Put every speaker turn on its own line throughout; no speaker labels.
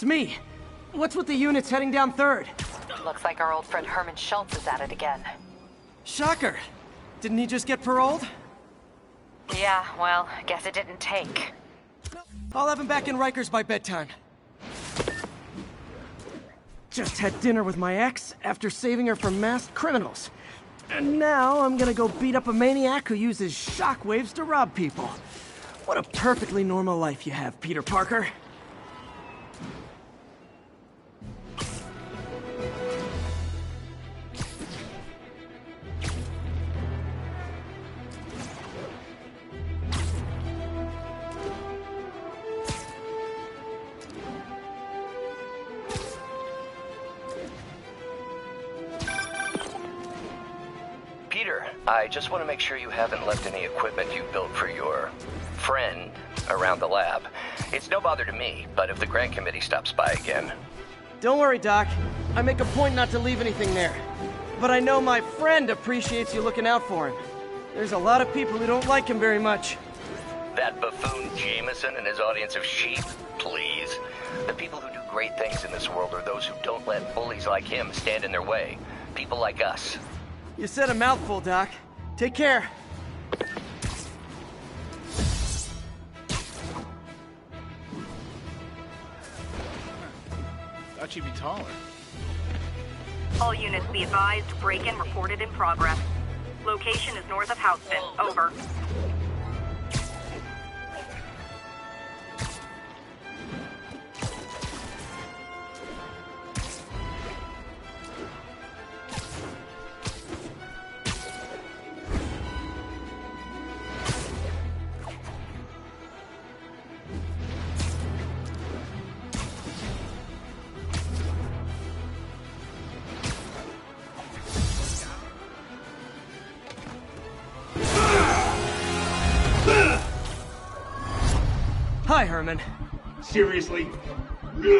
It's me. What's with the units heading down 3rd?
Looks like our old friend Herman Schultz is at it again.
Shocker. Didn't he just get paroled?
Yeah, well, guess it didn't take.
I'll have him back in Rikers by bedtime. Just had dinner with my ex after saving her from masked criminals. And now I'm gonna go beat up a maniac who uses shockwaves to rob people. What a perfectly normal life you have, Peter Parker.
Peter, I just want to make sure you haven't left any equipment you built for your friend around the lab. It's no bother to me, but if the grant committee stops by again...
Don't worry, Doc. I make a point not to leave anything there. But I know my friend appreciates you looking out for him. There's a lot of people who don't like him very much.
That buffoon Jameson and his audience of sheep? Please. The people who do great things in this world are those who don't let bullies like him stand in their way. People like us.
You said a mouthful, Doc. Take care.
Thought you'd be taller.
All units be advised, break-in reported in progress. Location is north of Houston. Over.
Hi, Herman.
Seriously? Give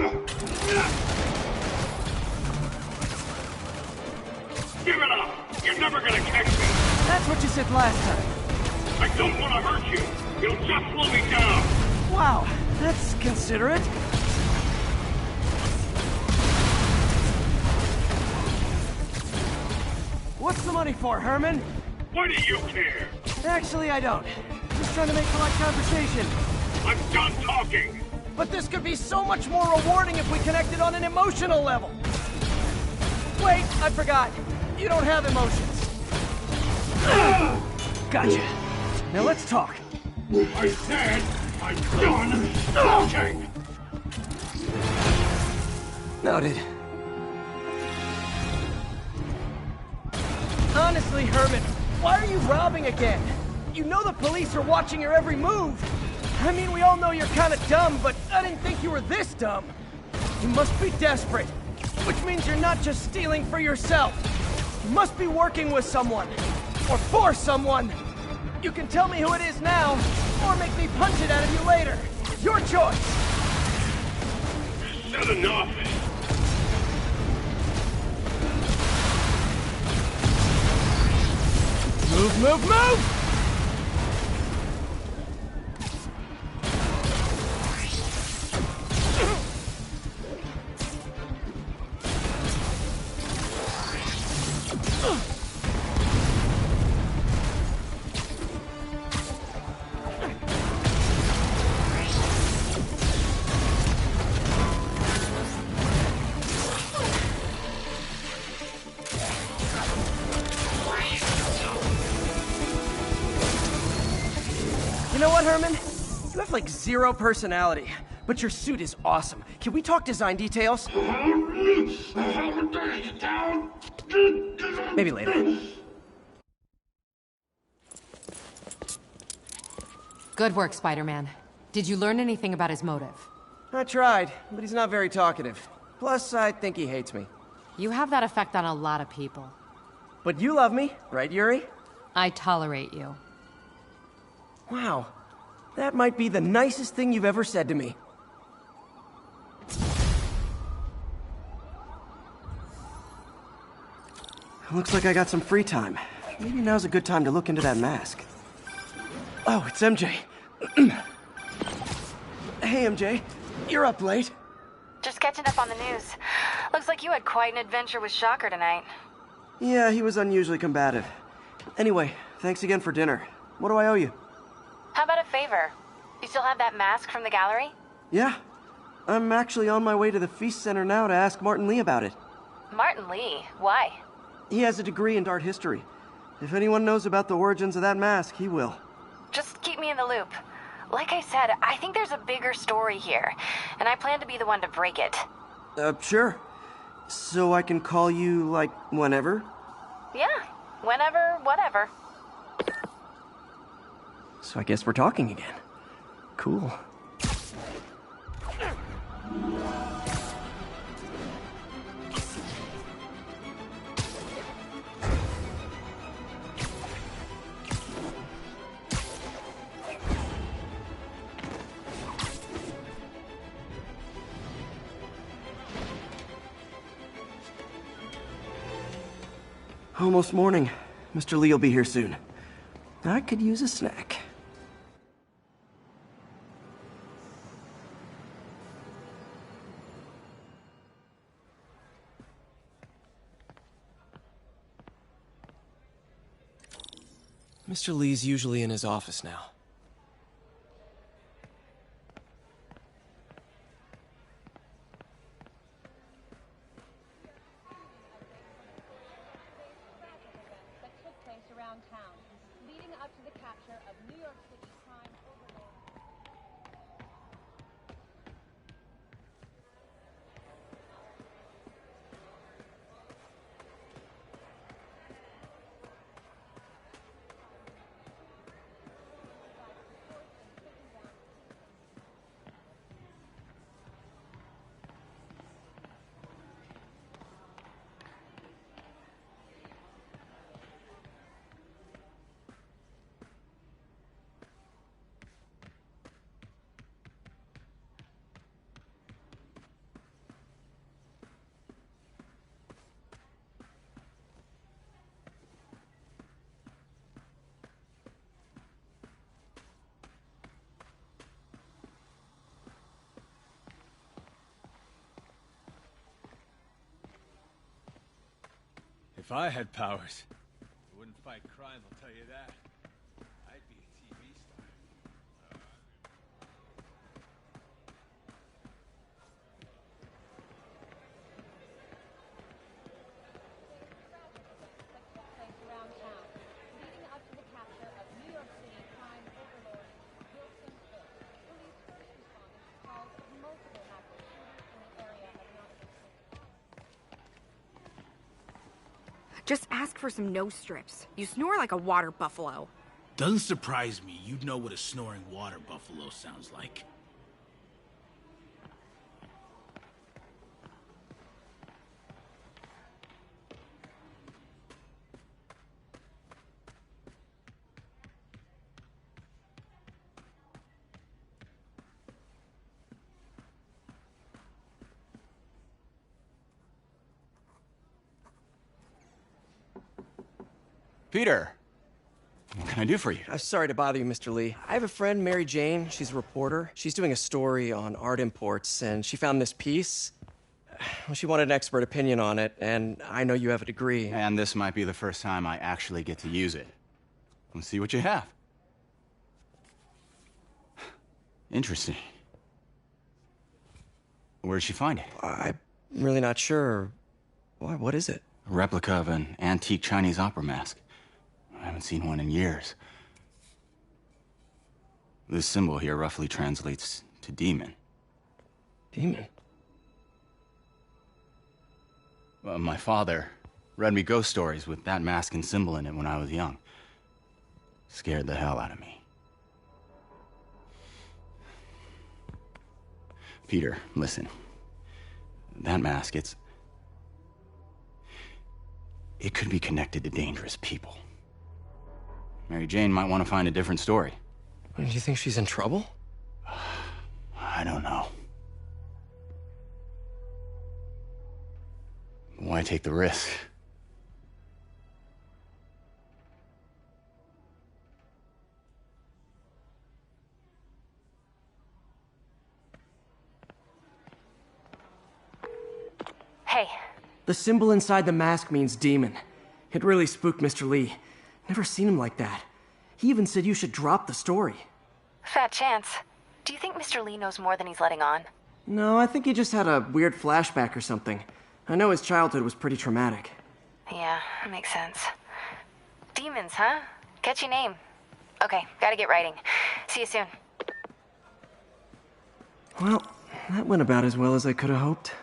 it up! You're never gonna catch me!
That's what you said last time.
I don't want to hurt you! You'll just slow me down!
Wow, that's considerate. What's the money for, Herman?
Why do you care?
Actually, I don't. Just trying to make polite conversation.
I'm done talking!
But this could be so much more rewarding if we connected on an emotional level. Wait, I forgot. You don't have emotions. Gotcha. Now let's talk.
I said I'm done talking!
Noted. Honestly, Herman, why are you robbing again? You know the police are watching your every move. I mean, we all know you're kind of dumb, but I didn't think you were this dumb. You must be desperate, which means you're not just stealing for yourself. You must be working with someone, or for someone. You can tell me who it is now, or make me punch it out of you later. Your choice.
Said enough!
Move, move, move! You know what, Herman? You have like zero personality, but your suit is awesome. Can we talk design details? Maybe later.
Good work, Spider-Man. Did you learn anything about his motive?
I tried, but he's not very talkative. Plus, I think he hates me.
You have that effect on a lot of people.
But you love me, right, Yuri?
I tolerate you.
Wow. That might be the nicest thing you've ever said to me. Looks like I got some free time. Maybe now's a good time to look into that mask. Oh, it's MJ. Hey, MJ. You're up late.
Just catching up on the news. Looks like you had quite an adventure with Shocker tonight.
Yeah, he was unusually combative. Anyway, thanks again for dinner. What do I owe you?
How about a favor? You still have that mask from the gallery?
Yeah. I'm actually on my way to the Feast Center now to ask Martin Lee about it.
Martin Lee? Why?
He has a degree in art history. If anyone knows about the origins of that mask, he will.
Just keep me in the loop. Like I said, I think there's a bigger story here, and I plan to be the one to break it.
Sure. So I can call you, like, whenever?
Yeah, whenever, whatever.
So I guess we're talking again. Cool. Almost morning. Mr. Lee will be here soon. I could use a snack. Mr. Lee's usually in his office now.
Around town, leading up to the capture of New York City crime overlord.
If I had powers, I wouldn't fight crime, I'll tell you that. I'd be a TV star.
Around town, leading up to the capture of New York City crime overlord Wilson Fisk. Police first responded to calls of multiple active shooters in the area of Nottingham.
Just ask for some nose strips. You snore like a water buffalo.
Doesn't surprise me. You'd know what a snoring water buffalo sounds like.
Peter, what can I do for you?
Sorry to bother you, Mr. Lee. I have a friend, Mary Jane. She's a reporter. She's doing a story on art imports, and she found this piece. Well, she wanted an expert opinion on it, and I know you have a degree.
And this might be the first time I actually get to use it. Let's see what you have. Interesting. Where did she find it?
I'm really not sure. Why, what is it?
A replica of an antique Chinese opera mask. I haven't seen one in years. This symbol here roughly translates to demon.
Demon?
Well, my father read me ghost stories with that mask and symbol in it when I was young. Scared the hell out of me. Peter, listen. That mask, it could be connected to dangerous people. Mary Jane might want to find a different story.
Do you think she's in trouble?
I don't know. Why take the risk?
Hey.
The symbol inside the mask means demon. It really spooked Mr. Lee. Never seen him like that. He even said you should drop the story.
Fat chance. Do you think Mr. Lee knows more than he's letting on?
No, I think he just had a weird flashback or something. I know his childhood was pretty traumatic.
Yeah, that makes sense. Demons, huh? Catchy name. Okay, gotta get writing. See you soon.
Well, that went about as well as I could have hoped.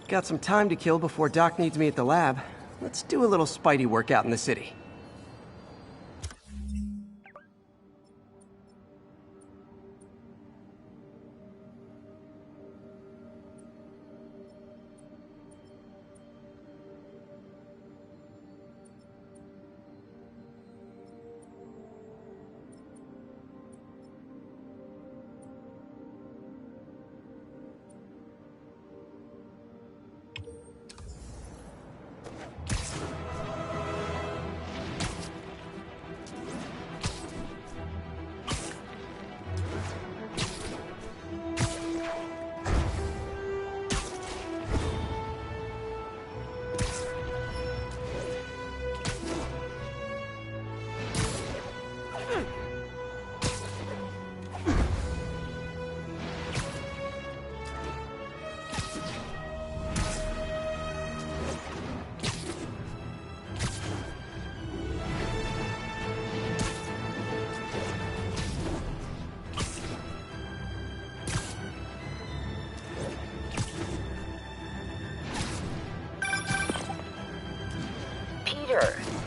Got some time to kill before Doc needs me at the lab. Let's do a little Spidey workout in the city.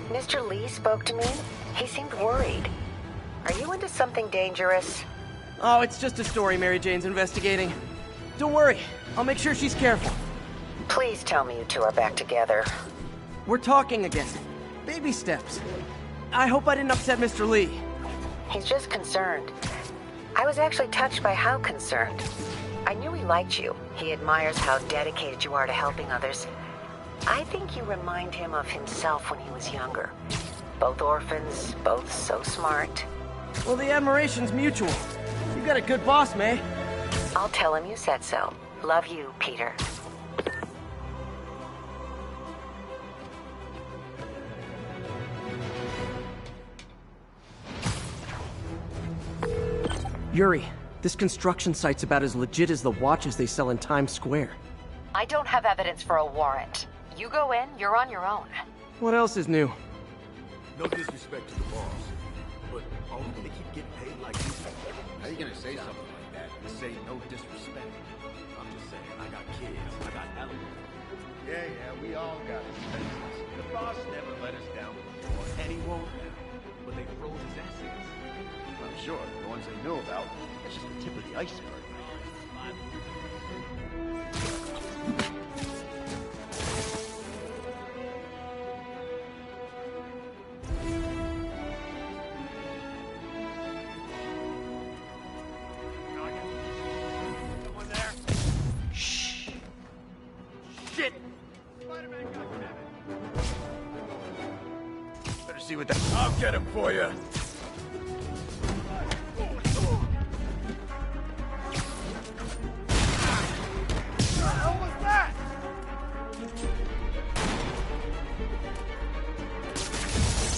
Mr. Lee spoke to me. He seemed worried. Are you into something dangerous?
Oh, it's just a story Mary Jane's investigating. Don't worry, I'll make sure she's careful.
Please tell me you two are back together.
We're talking again. Baby steps. I hope I didn't upset Mr. Lee.
He's just concerned. I was actually touched by how concerned. I knew he liked you. He admires how dedicated you are to helping others. I think you remind him of himself when he was younger. Both orphans, both so smart.
Well, the admiration's mutual. You got a good boss, May.
I'll tell him you said so. Love you, Peter.
Yuri, this construction site's about as legit as the watches they sell in Times Square.
I don't have evidence for a warrant. You go in, you're on your own.
What else is new?
No disrespect to the boss, but are we gonna keep getting paid like this?
How you gonna say something like that and say no disrespect?
I'm just saying, I got kids, I got elements.
Yeah, we all got expenses. The boss never let us down before, and he won't now.
But they froze his assets.
I'm sure, the ones they know about, that's just the tip of the iceberg.
See what that... I'll get him for you.
What the hell was that?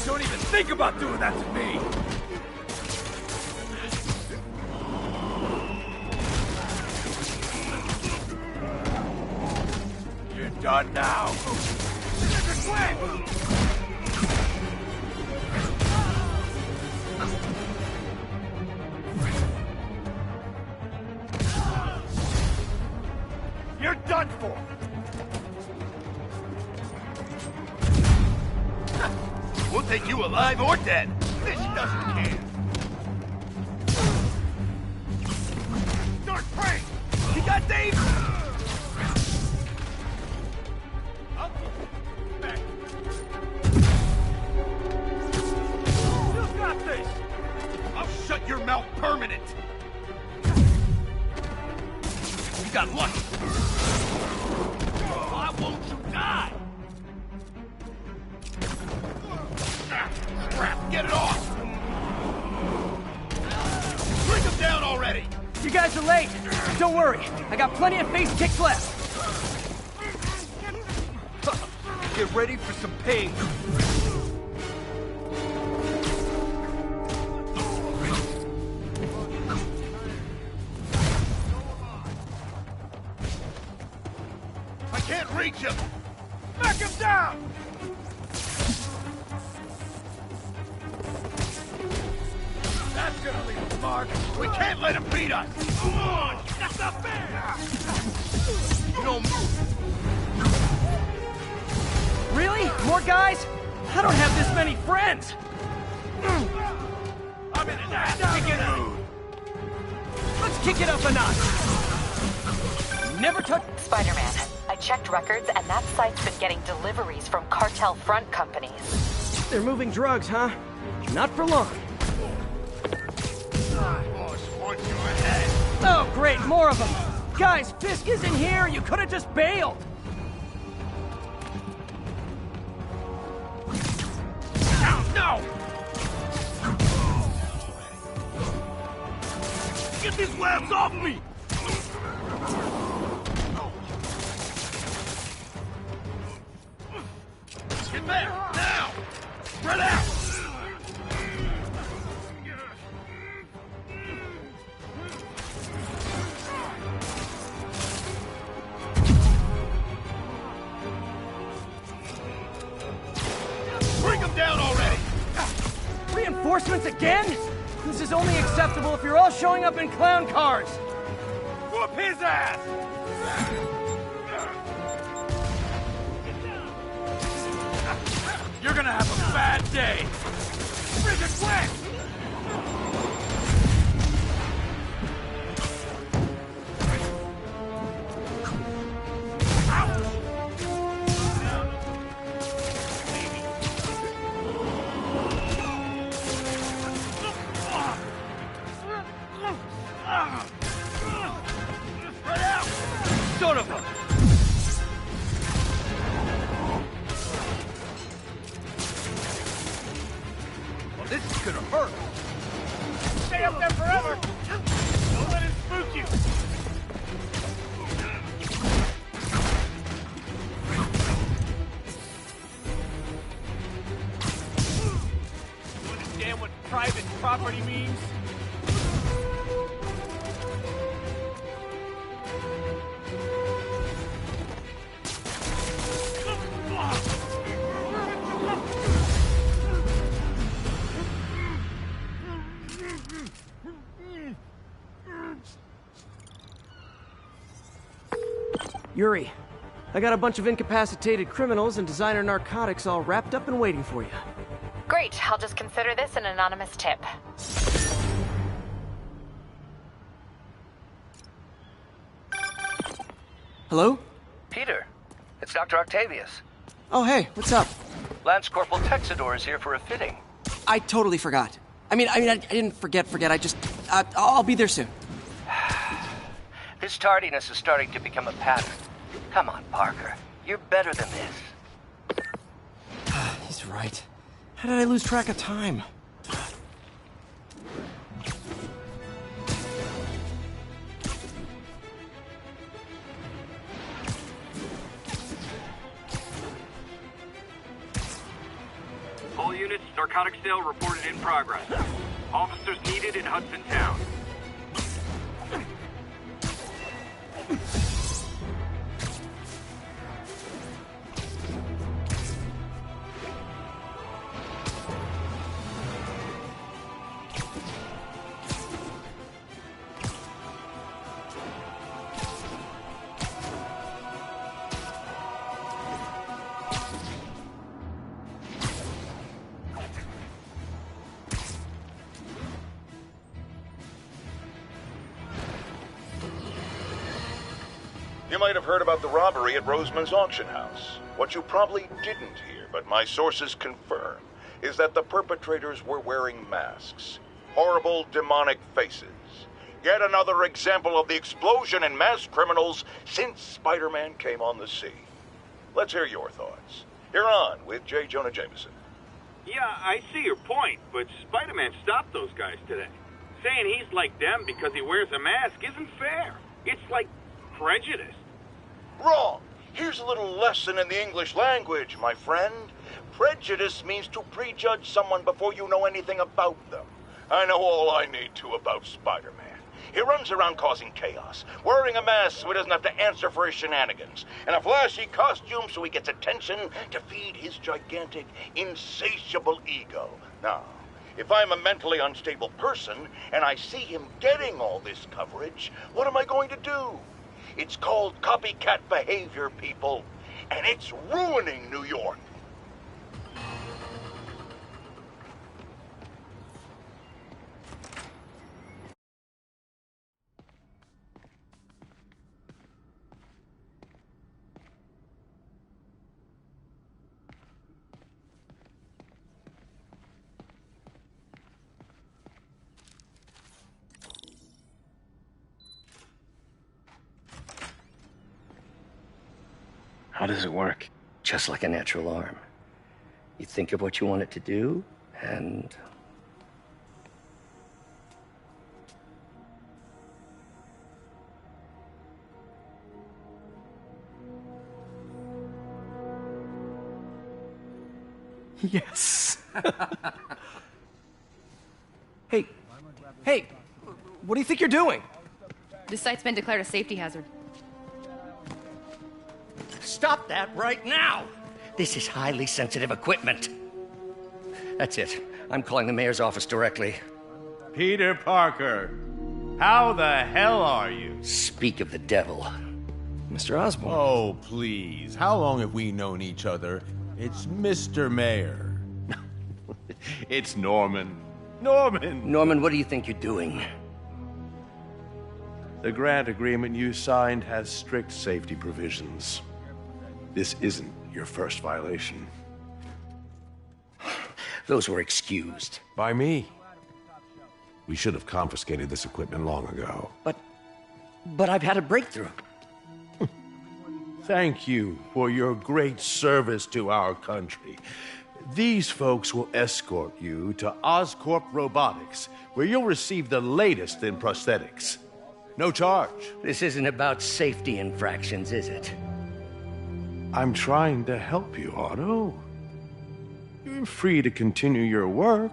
Don't even think about doing that to me. You're done now. You're done for!
take you alive or dead. This doesn't care. Start praying! You got Dave? Back. You got this! I'll shut your mouth permanent! You got lucky! Why won't you die? Crap, get it off! Bring him down already!
You guys are late. Don't worry. I got plenty of face kicks left.
Get ready for some pain. I can't reach him! Knock him down! That's gonna leave a mark. We can't let him beat us. Come on, that's not fair. You don't move.
Really? More guys? I don't have this many friends.
I'm in an ass-kicking mood.
Let's kick it up a notch. Never touch...
Spider-Man, I checked records and that site's been getting deliveries from cartel front companies.
They're moving drugs, huh? Not for long. Oh, great, more of them. Guys, Fisk isn't here. You could have just bailed.
No! Get these labs off me! Get back, now! Spread out! Bring him down already!
Reinforcements again? This is only acceptable if you're all showing up in clown cars.
Whoop his ass! You're gonna have a bad day! Bring it quick! Son of a... Well, this is gonna hurt. Stay up there forever! Don't let it spook you! You understand what private property means?
Yuri, I got a bunch of incapacitated criminals and designer narcotics all wrapped up and waiting for you.
Great, I'll just consider this an anonymous tip.
Hello?
Peter, it's Dr. Octavius.
Oh, hey, what's up?
Lance Corporal Texador is here for a fitting.
I totally forgot. I didn't forget. I'll be there soon.
This tardiness is starting to become a pattern. Come on, Parker. You're better than this.
He's right. How did I lose track of time?
All units, narcotic sale reported in progress. Officers needed in Hudson Town.
You might have heard about the robbery at Roseman's auction house. What you probably didn't hear, but my sources confirm, is that the perpetrators were wearing masks. Horrible, demonic faces. Yet another example of the explosion in mass criminals since Spider-Man came on the scene. Let's hear your thoughts. You're on with J. Jonah Jameson.
Yeah, I see your point, but Spider-Man stopped those guys today. Saying he's like them because he wears a mask isn't fair. It's like prejudice.
Wrong. Here's a little lesson in the English language, my friend. Prejudice means to prejudge someone before you know anything about them. I know all I need to about Spider-Man. He runs around causing chaos, wearing a mask so he doesn't have to answer for his shenanigans, and a flashy costume so he gets attention to feed his gigantic, insatiable ego. Now, if I'm a mentally unstable person and I see him getting all this coverage, what am I going to do? It's called copycat behavior, people, and it's ruining New York.
How does it work? Just like a natural arm. You think of what you want it to do, and...
Yes. Hey, what do you think you're doing?
This site's been declared a safety hazard.
Stop that right now! This is highly sensitive equipment. That's it. I'm calling the mayor's office directly.
Peter Parker, how the hell are you?
Speak of the devil. Mr. Osborn.
Oh, please. How long have we known each other? It's Mr. Mayor. It's Norman.
Norman, what do you think you're doing?
The grant agreement you signed has strict safety provisions. This isn't your first violation.
Those were excused.
By me. We should have confiscated this equipment long ago.
But I've had a breakthrough.
Thank you for your great service to our country. These folks will escort you to Oscorp Robotics, where you'll receive the latest in prosthetics. No charge.
This isn't about safety infractions, is it?
I'm trying to help you, Otto. You're free to continue your work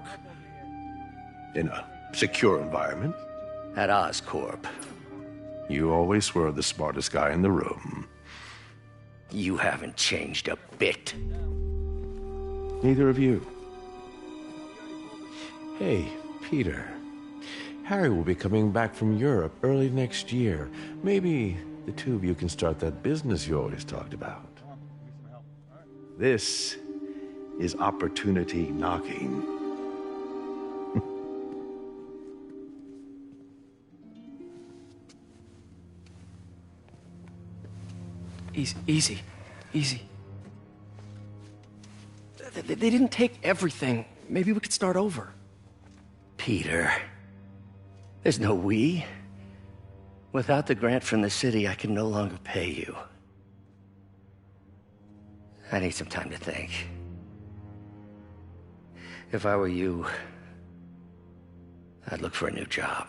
in a secure environment.
At Oscorp.
You always were the smartest guy in the room.
You haven't changed a bit.
Neither of you. Hey, Peter. Harry will be coming back from Europe early next year. Maybe the two of you can start that business you always talked about. This is opportunity knocking.
Easy. They didn't take everything. Maybe we could start over.
Peter, there's no we. Without the grant from the city, I can no longer pay you. I need some time to think. If I were you, I'd look for a new job.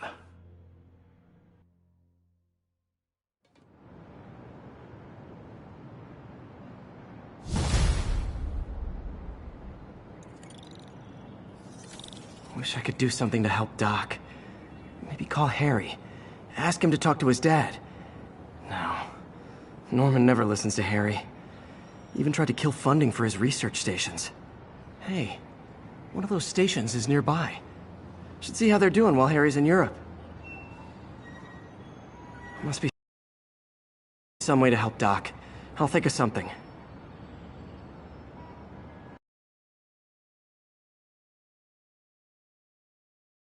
Wish I could do something to help Doc. Maybe call Harry. Ask him to talk to his dad. No. Norman never listens to Harry. Even tried to kill funding for his research stations. Hey, one of those stations is nearby. Should see how they're doing while Harry's in Europe. Must be some way to help Doc. I'll think of something.